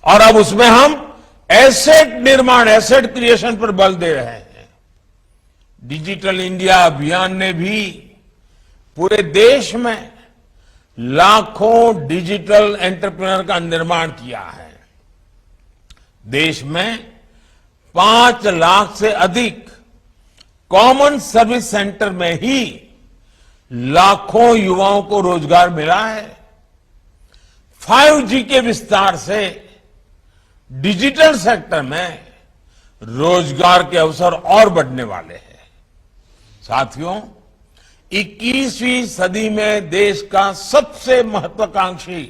और अब उसमें हम एसेट निर्माण, एसेट क्रिएशन पर बल दे रहे हैं। डिजिटल इंडिया अभियान ने भी पूरे देश में लाखों डिजिटल एंटरप्रेन्योर का निर्माण किया है। देश में 5 लाख से अधिक कॉमन सर्विस सेंटर में ही लाखों युवाओं को रोजगार मिला है। 5G के विस्तार से डिजिटल सेक्टर में रोजगार के अवसर और बढ़ने वाले हैं। साथियों, 21वीं सदी में देश का सबसे महत्वाकांक्षी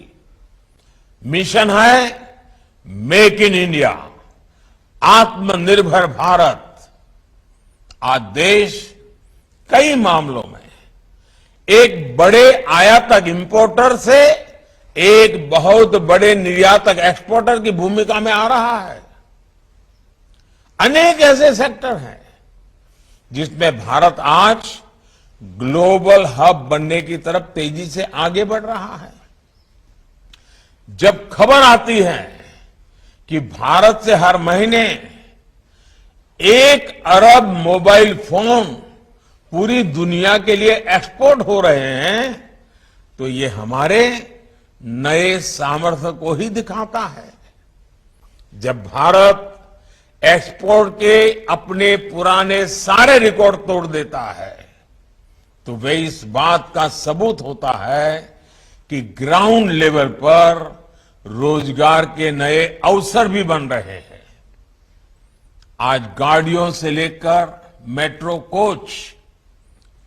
मिशन है मेक इन इंडिया, आत्मनिर्भर भारत। आज देश कई मामलों में एक बड़े आयातक इंपोर्टर से एक बहुत बड़े निर्यातक एक्सपोर्टर की भूमिका में आ रहा है। अनेक ऐसे सेक्टर हैं जिसमें भारत आज ग्लोबल हब बनने की तरफ तेजी से आगे बढ़ रहा है। जब खबर आती है कि भारत से हर महीने 1 अरब मोबाइल फोन पूरी दुनिया के लिए एक्सपोर्ट हो रहे हैं, तो ये हमारे नए सामर्थ्य को ही दिखाता है। जब भारत एक्सपोर्ट के अपने पुराने सारे रिकॉर्ड तोड़ देता है, तो वे इस बात का सबूत होता है कि ग्राउंड लेवल पर रोजगार के नए अवसर भी बन रहे हैं। आज गाड़ियों से लेकर मेट्रो कोच,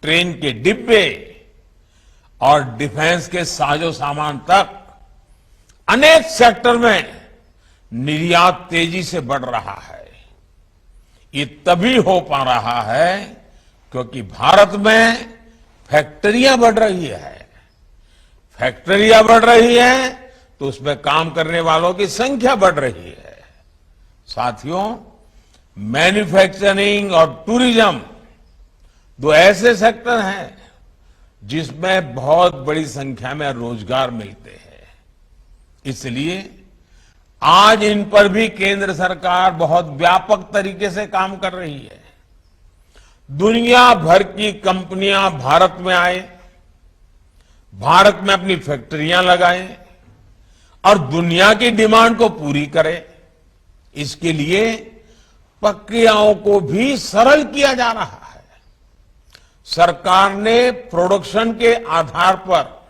ट्रेन के डिब्बे और डिफेंस के साजो सामान तक अनेक सेक्टर में निर्यात तेजी से बढ़ रहा है। ये तभी हो पा रहा है क्योंकि भारत में फैक्ट्रियां बढ़ रही है। फैक्ट्रियां बढ़ रही है तो उसमें काम करने वालों की संख्या बढ़ रही है। साथियों, मैन्युफैक्चरिंग और टूरिज्म 2 ऐसे सेक्टर हैं जिसमें बहुत बड़ी संख्या में रोजगार मिलते हैं। इसलिए आज इन पर भी केंद्र सरकार बहुत व्यापक तरीके से काम कर रही है। दुनिया भर की कंपनियां भारत में आए, भारत में अपनी फैक्ट्रियां लगाएं और दुनिया की डिमांड को पूरी करें। इसके लिए प्रक्रियाओं को भी सरल किया जा रहा है। सरकार ने प्रोडक्शन के आधार पर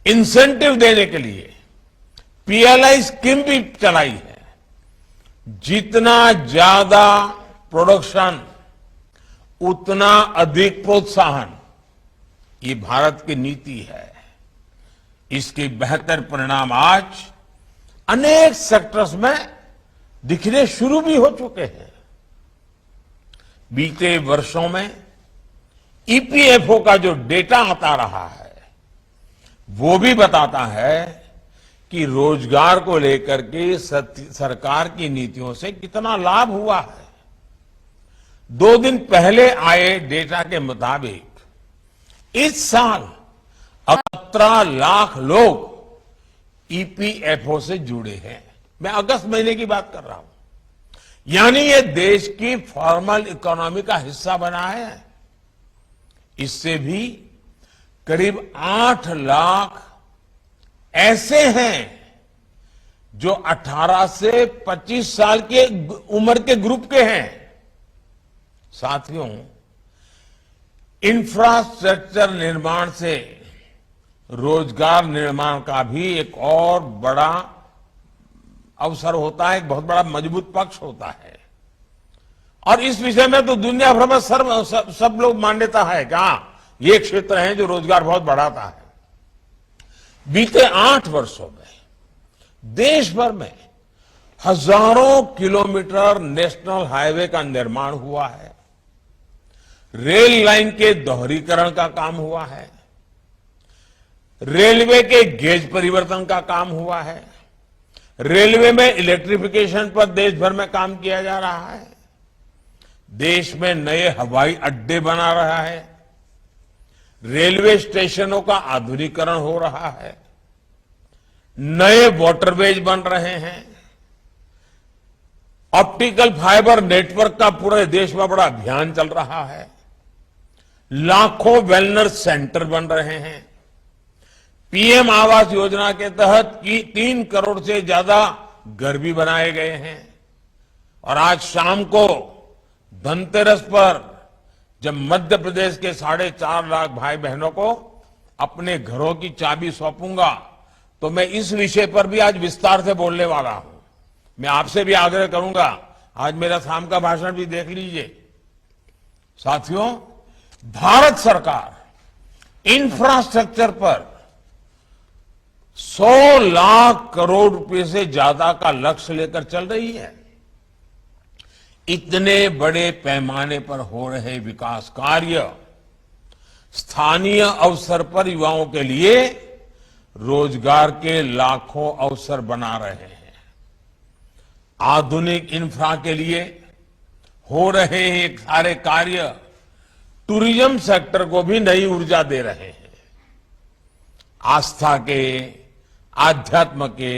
इंसेंटिव देने के लिए पीएलआई स्कीम भी चलाई है। जितना ज्यादा प्रोडक्शन उतना अधिक प्रोत्साहन, ये भारत की नीति है। इसके बेहतर परिणाम आज अनेक सेक्टर्स में दिखने शुरू भी हो चुके हैं। बीते वर्षों में ईपीएफओ का जो डेटा आता रहा है, वो भी बताता है कि रोजगार को लेकर के सरकार की नीतियों से कितना लाभ हुआ है। 2 दिन पहले आए डेटा के मुताबिक इस साल 17 लाख लोग ईपीएफओ से जुड़े हैं। मैं अगस्त महीने की बात कर रहा हूं। यानी ये देश की फॉर्मल इकोनॉमी का हिस्सा बना है। इससे भी करीब 8 लाख ऐसे हैं जो 18 से 25 साल के उम्र के ग्रुप के हैं। साथियों, इंफ्रास्ट्रक्चर निर्माण से रोजगार निर्माण का भी एक और बड़ा अवसर होता है, एक बहुत बड़ा मजबूत पक्ष होता है। और इस विषय में तो दुनिया भर में सब लोग मान्यता है कि हाँ, ये क्षेत्र है जो रोजगार बहुत बढ़ाता है। बीते 8 वर्षों में देश भर में हजारों किलोमीटर नेशनल हाईवे का निर्माण हुआ है। रेल लाइन के दोहरीकरण का काम हुआ है। रेलवे के गेज परिवर्तन का काम हुआ है। रेलवे में इलेक्ट्रिफिकेशन पर देश भर में काम किया जा रहा है। देश में नए हवाई अड्डे बना रहा है। रेलवे स्टेशनों का आधुनिकीकरण हो रहा है। नए वाटरवेज बन रहे हैं, ऑप्टिकल फाइबर नेटवर्क का पूरे देश में बड़ा अभियान चल रहा है, लाखों वेलनेस सेंटर बन रहे हैं, पीएम आवास योजना के तहत 3 करोड़ से ज्यादा घर भी बनाए गए हैं। और आज शाम को धनतेरस पर जब मध्य प्रदेश के 4.5 लाख भाई बहनों को अपने घरों की चाबी सौंपूंगा, तो मैं इस विषय पर भी आज विस्तार से बोलने वाला हूं। मैं आपसे भी आग्रह करूंगा, आज मेरा शाम का भाषण भी देख लीजिए। साथियों, भारत सरकार इंफ्रास्ट्रक्चर पर 100 लाख करोड़ रुपए से ज्यादा का लक्ष्य लेकर चल रही है। इतने बड़े पैमाने पर हो रहे विकास कार्य स्थानीय अवसर पर युवाओं के लिए रोजगार के लाखों अवसर बना रहे हैं। आधुनिक इंफ्रा के लिए हो रहे ये सारे कार्य टूरिज्म सेक्टर को भी नई ऊर्जा दे रहे हैं। आस्था के, आध्यात्म के,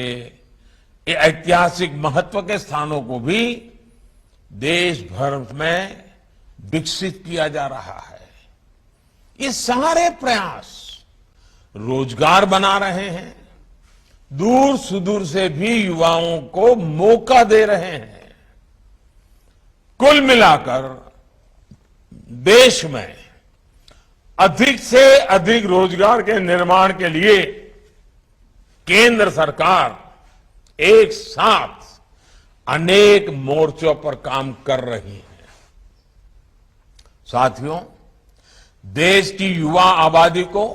ऐतिहासिक महत्व के स्थानों को भी देश भर में विकसित किया जा रहा है। ये सारे प्रयास रोजगार बना रहे हैं, दूर सुदूर से भी युवाओं को मौका दे रहे हैं। कुल मिलाकर देश में अधिक से अधिक रोजगार के निर्माण के लिए केंद्र सरकार एक साथ अनेक मोर्चों पर काम कर रही है। साथियों, देश की युवा आबादी को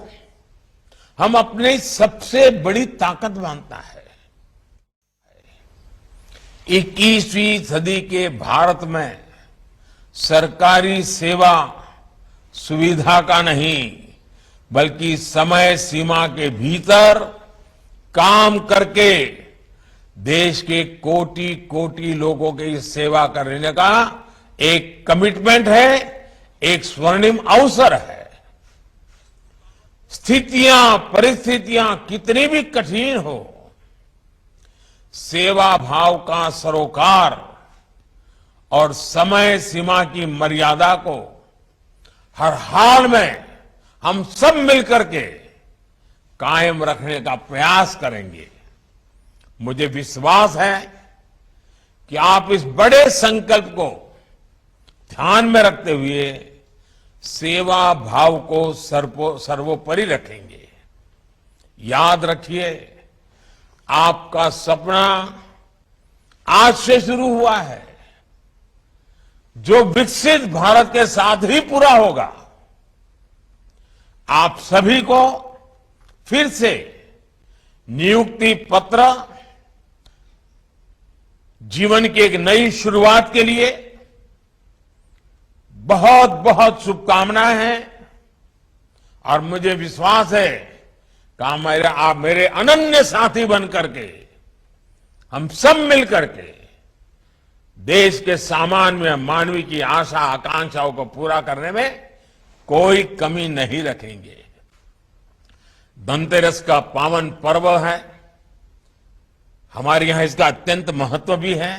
हम अपनी सबसे बड़ी ताकत मानता है। 21वीं सदी के भारत में सरकारी सेवा सुविधा का नहीं, बल्कि समय सीमा के भीतर काम करके देश के कोटि कोटि लोगों की सेवा करने का एक कमिटमेंट है, एक स्वर्णिम अवसर है। स्थितियां, परिस्थितियां कितनी भी कठिन हो, सेवा भाव का सरोकार और समय सीमा की मर्यादा को हर हाल में हम सब मिलकर के कायम रखने का प्रयास करेंगे। मुझे विश्वास है कि आप इस बड़े संकल्प को ध्यान में रखते हुए सेवा भाव को सर्वोपरि रखेंगे। याद रखिए, आपका सपना आज से शुरू हुआ है, जो विकसित भारत के साथ ही पूरा होगा। आप सभी को फिर से नियुक्ति पत्र, जीवन की एक नई शुरुआत के लिए बहुत बहुत शुभकामनाएं हैं। और मुझे विश्वास है कि आप मेरे अनन्य साथी बन करके हम सब मिलकर के देश के सामान्य मानवी की आशा आकांक्षाओं को पूरा करने में कोई कमी नहीं रखेंगे। धनतेरस का पावन पर्व है, हमारे यहां इसका अत्यंत महत्व भी है।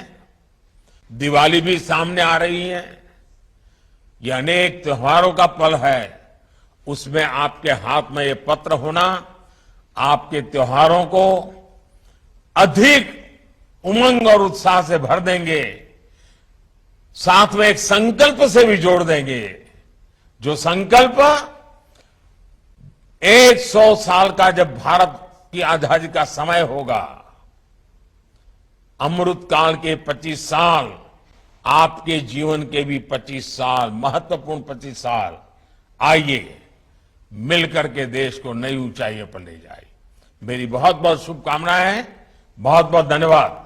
दिवाली भी सामने आ रही है। यह अनेक त्योहारों का पल है। उसमें आपके हाथ में ये पत्र होना आपके त्योहारों को अधिक उमंग और उत्साह से भर देंगे, साथ में एक संकल्प से भी जोड़ देंगे, जो संकल्प 100 साल का जब भारत की आजादी का समय होगा, अमृत काल के 25 साल, आपके जीवन के भी 25 साल, महत्वपूर्ण 25 साल, आइए मिलकर के देश को नई ऊंचाइयों पर ले जाए। मेरी बहुत बहुत शुभकामनाएं हैं। बहुत बहुत धन्यवाद।